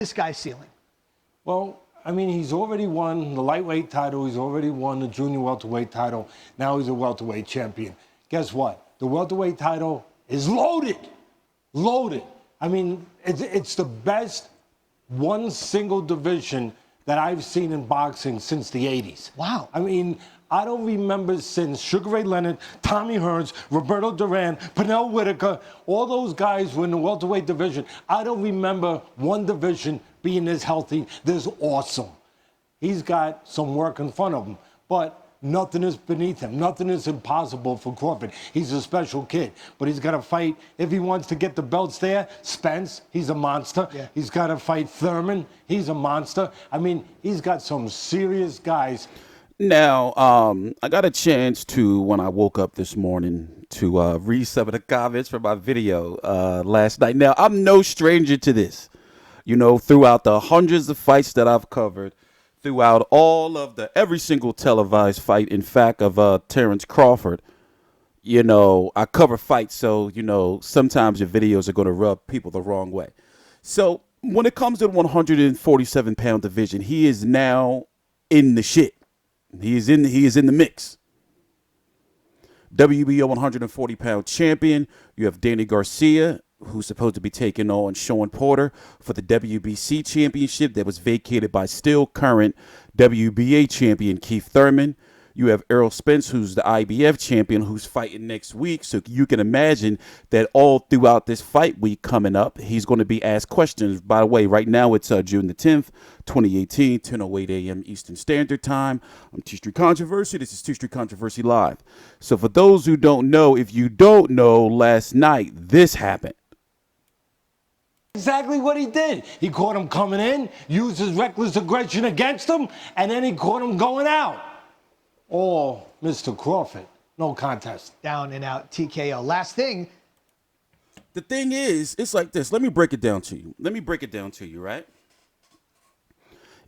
this guy's ceiling? Well, I mean, he's already won the lightweight title. He's already won the junior welterweight title. Now he's a welterweight champion. Guess what? The welterweight title is loaded. Loaded. I mean, it's the best one single division that I've seen in boxing since the 80s. Wow. I mean, I don't remember since Sugar Ray Leonard, Tommy Hearns, Roberto Duran, Pernell Whitaker, all those guys were in the welterweight division. I don't remember one division being this healthy, this awesome. He's got some work in front of him, but nothing is beneath him. Nothing is impossible for Crawford. He's a special kid, but he's got to fight. If he wants to get the belts there, Spence, he's a monster. Yeah. He's got to fight Thurman. He's a monster. I mean, he's got some serious guys. Now, I got a chance to, when I woke up this morning, to read some of the comments from my video last night. Now, I'm no stranger to this. You know, throughout the hundreds of fights that I've covered, throughout all of every single televised fight, in fact, of Terence Crawford, you know, I cover fights, so, you know, sometimes your videos are going to rub people the wrong way. So when it comes to the 147-pound division, he is now in the shit. He is in the mix. WBO 140-pound champion. You have Danny Garcia, who's supposed to be taking on Sean Porter for the WBC championship that was vacated by still current WBA champion Keith Thurman. You have Errol Spence, who's the IBF champion, who's fighting next week. So you can imagine that all throughout this fight week coming up, he's going to be asked questions. By the way, right now it's June the 10th, 2018, 10:08 a.m. Eastern Standard Time. I'm TstreeT Controversy. This is TstreeT Controversy Live. So for those who don't know, if you don't know, last night this happened. Exactly what he did. He caught him coming in, used his reckless aggression against him, and then he caught him going out. Or Mr. Crawford, no contest. Down and out TKO. Last thing. The thing is, it's like this. Let me break it down to you. Right?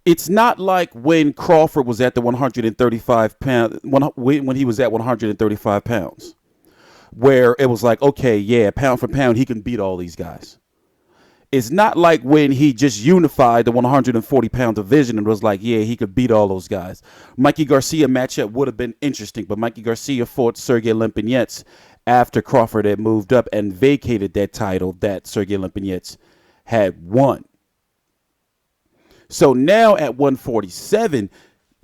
It's not like when Crawford was at the 135 pound, when he was at 135 pounds, where it was like, okay, yeah, pound for pound, he can beat all these guys. It's not like when he just unified the 140-pound division and was like, yeah, he could beat all those guys. Mikey Garcia matchup would have been interesting, but Mikey Garcia fought Sergey Limpiñets after Crawford had moved up and vacated that title that Sergey Limpiñets had won. So now at 147,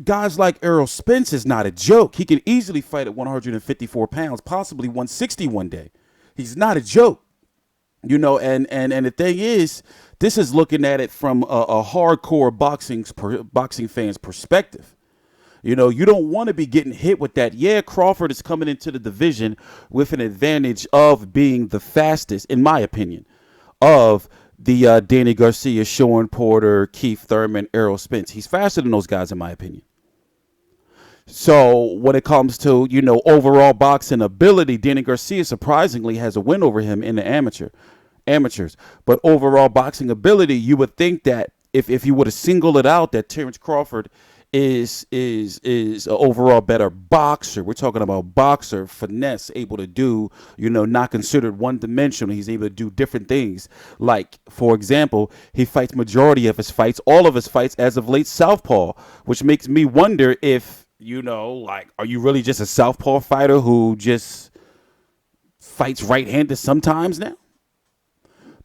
guys like Errol Spence is not a joke. He can easily fight at 154 pounds, possibly 160 one day. He's not a joke. You know, and the thing is, this is looking at it from a hardcore boxing fan's perspective. You know, you don't want to be getting hit with that. Yeah, Crawford is coming into the division with an advantage of being the fastest, in my opinion, of the Danny Garcia, Sean Porter, Keith Thurman, Errol Spence. He's faster than those guys, in my opinion. So when it comes to, you know, overall boxing ability, Danny Garcia surprisingly has a win over him in the amateurs. But overall boxing ability, you would think that if you would have singled it out, that Terence Crawford is an overall better boxer. We're talking about boxer, finesse, able to do, you know, not considered one-dimensional. He's able to do different things. Like, for example, he fights majority of his fights, all of his fights as of late, southpaw, which makes me wonder if, you know, like, are you really just a southpaw fighter who just fights right-handed sometimes now?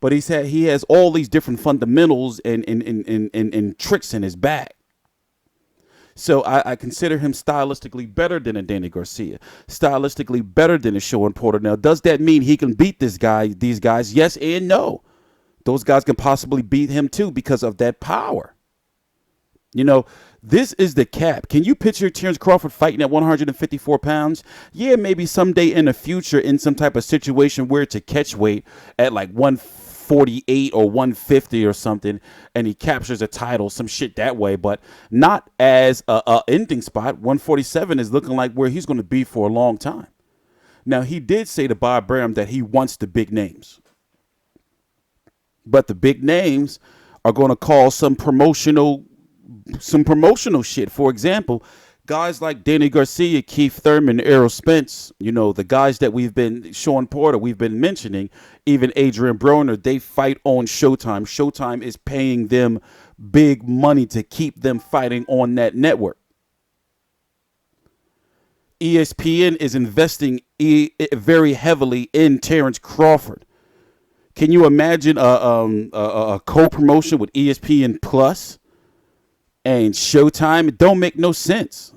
But he has all these different fundamentals and tricks in his bag. So I consider him stylistically better than a Danny Garcia, stylistically better than a Sean Porter. Now, does that mean he can beat these guys? Yes and no. Those guys can possibly beat him too because of that power. You know, this is the cap. Can you picture Terence Crawford fighting at 154 pounds? Yeah, maybe someday in the future in some type of situation where it's a catch weight at like 148 or 150 or something, and he captures a title, some shit that way, but not as a ending spot. 147 is looking like where he's going to be for a long time. Now, he did say to Bob Bram that he wants the big names. But the big names are going to call some promotional shit. For example, Guys like Danny Garcia, Keith Thurman, Errol Spence, the guys that Sean Porter, we've been mentioning, even Adrian Broner, they fight on Showtime. Showtime is paying them big money to keep them fighting on that network. ESPN is investing very heavily in Terence Crawford. Can you imagine a co-promotion with ESPN Plus and Showtime? It don't make no sense.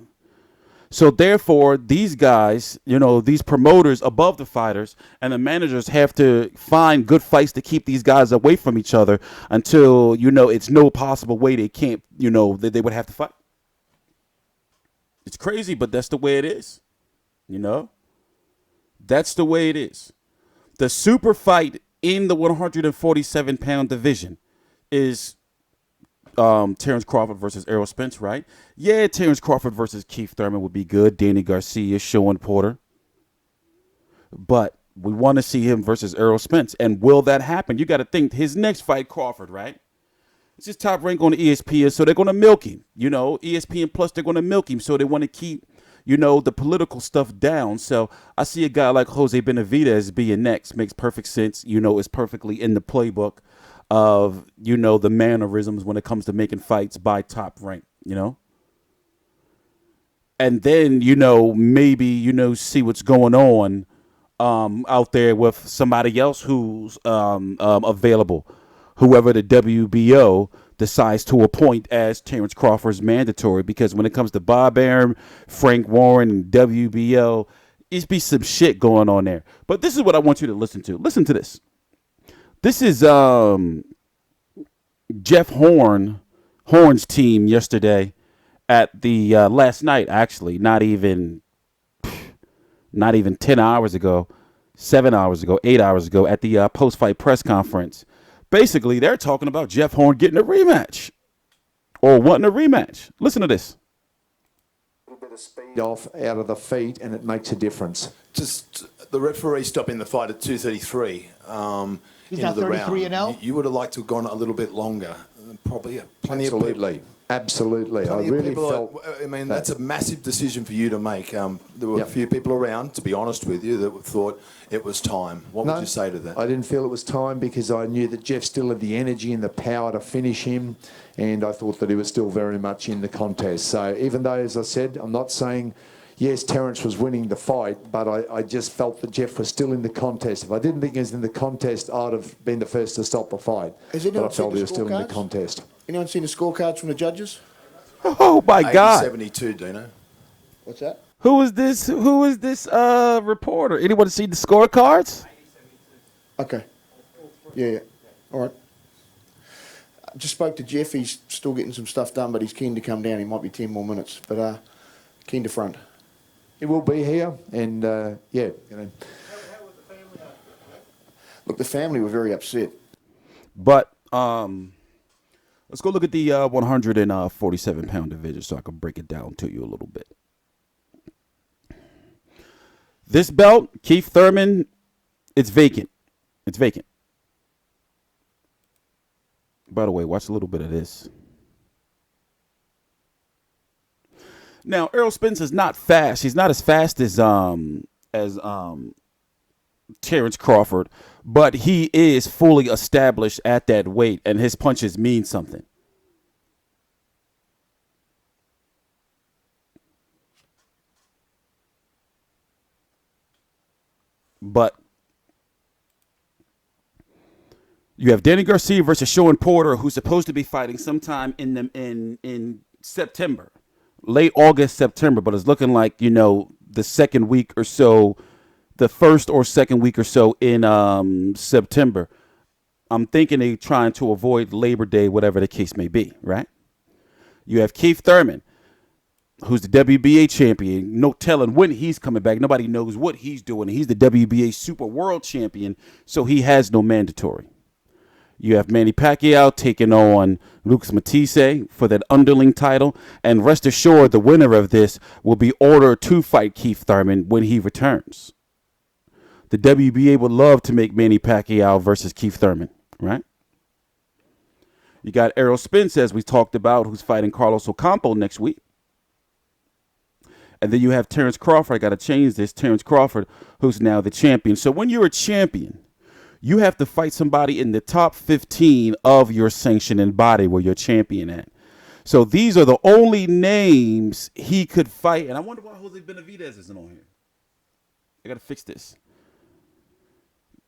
So therefore, these guys, these promoters above the fighters and the managers have to find good fights to keep these guys away from each other until, it's no possible way they can't, that they would have to fight. It's crazy, but that's the way it is. That's the way it is. The super fight in the 147-pound division is Terence Crawford versus Errol Spence, right? Yeah, Terence Crawford versus Keith Thurman would be good. Danny Garcia, Sean Porter. But we want to see him versus Errol Spence. And will that happen? You got to think his next fight, Crawford, right? It's his top rank on ESPN, so they're going to milk him. ESPN Plus, they're going to milk him. So they want to keep, the political stuff down. So I see a guy like Jose Benavidez being next. Makes perfect sense. It's perfectly in the playbook of, the mannerisms when it comes to making fights by top rank, And then, maybe, see what's going on out there with somebody else who's available, whoever the WBO decides to appoint as Terence Crawford's mandatory. Because when it comes to Bob Arum, Frank Warren, and WBO, it's be some shit going on there. But this is what I want you to listen to. Listen to this. This is Jeff Horn's team yesterday at the last night, actually, not even 10 hours ago, 7 hours ago, 8 hours ago at the post-fight press conference. Basically, they're talking about Jeff Horn getting a rematch or wanting a rematch. Listen to this. A little bit of speed off out of the feet, and it makes a difference. Just the referee stopping the fight at 2:33. He's now 33 and 0. You would have liked to have gone a little bit longer. Probably plenty of people. Absolutely. I really felt. That's a massive decision for you to make. There were a few people around, to be honest with you, that thought it was time. What would you say to that? I didn't feel it was time because I knew that Jeff still had the energy and the power to finish him, and I thought that he was still very much in the contest. So even though, as I said, I'm not saying, yes, Terence was winning the fight, but I just felt that Jeff was still in the contest. If I didn't think he was in the contest, I'd have been the first to stop the fight. But I felt he was still in the contest. Anyone seen the scorecards from the judges? Oh my God! 72, Dino. What's that? Who is this reporter? Anyone see the scorecards? Okay. Yeah. All right. I just spoke to Jeff. He's still getting some stuff done, but he's keen to come down. He might be 10 more minutes, but keen to front. He will be here, and yeah. Look, the family were very upset. But let's go look at the 147-pound division so I can break it down to you a little bit. This belt, Keith Thurman, it's vacant. It's vacant. By the way, watch a little bit of this. Now, Errol Spence is not fast. He's not as fast as Terence Crawford, but he is fully established at that weight, and his punches mean something. But you have Danny Garcia versus Sean Porter, who's supposed to be fighting sometime in September, late August, September, but it's looking like, the second week or so, the first or second week or so in September. I'm thinking they're trying to avoid Labor Day, whatever the case may be, right? You have Keith Thurman, who's the WBA champion. No telling when he's coming back. Nobody knows what he's doing. He's the WBA Super World Champion, so he has no mandatory. You have Manny Pacquiao taking on Lucas Matisse for that underling title. And rest assured, the winner of this will be ordered to fight Keith Thurman when he returns. The WBA would love to make Manny Pacquiao versus Keith Thurman, right? You got Errol Spence, as we talked about, who's fighting Carlos Ocampo next week. And then you have Terence Crawford. I got to change this. Terence Crawford, who's now the champion. So when you're a champion, you have to fight somebody in the top 15 of your sanctioning body where you're champion at. So these are the only names he could fight. And I wonder why Jose Benavidez isn't on here. I got to fix this.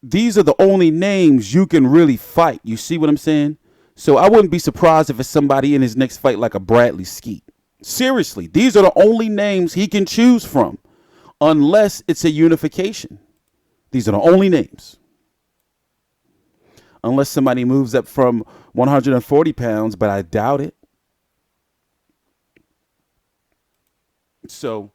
These are the only names you can really fight. You see what I'm saying? So I wouldn't be surprised if it's somebody in his next fight like a Bradley Skeet. Seriously, these are the only names he can choose from unless it's a unification. These are the only names. Unless somebody moves up from 140 pounds, but I doubt it. So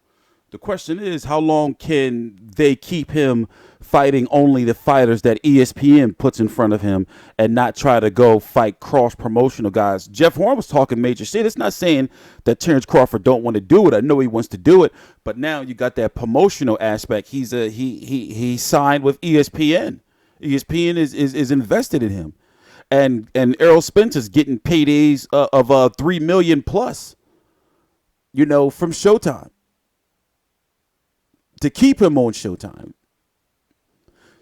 the question is, how long can they keep him fighting only the fighters that ESPN puts in front of him and not try to go fight cross-promotional guys? Jeff Horn was talking major shit. It's not saying that Terence Crawford don't want to do it. I know he wants to do it, but now you got that promotional aspect. He signed with ESPN. ESPN is invested in him. And Errol Spence is getting paydays of $3 million plus, you know, from Showtime, to keep him on Showtime.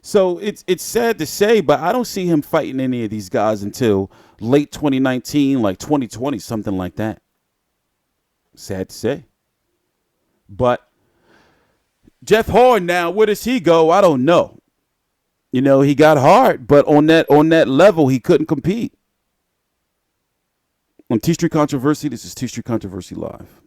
So it's sad to say, but I don't see him fighting any of these guys until late 2019, like 2020, something like that. Sad to say. But Jeff Horn now, where does he go? I don't know. You know, he got hard, but on that level, he couldn't compete. On TstreeT Controversy, this is TstreeT Controversy Live.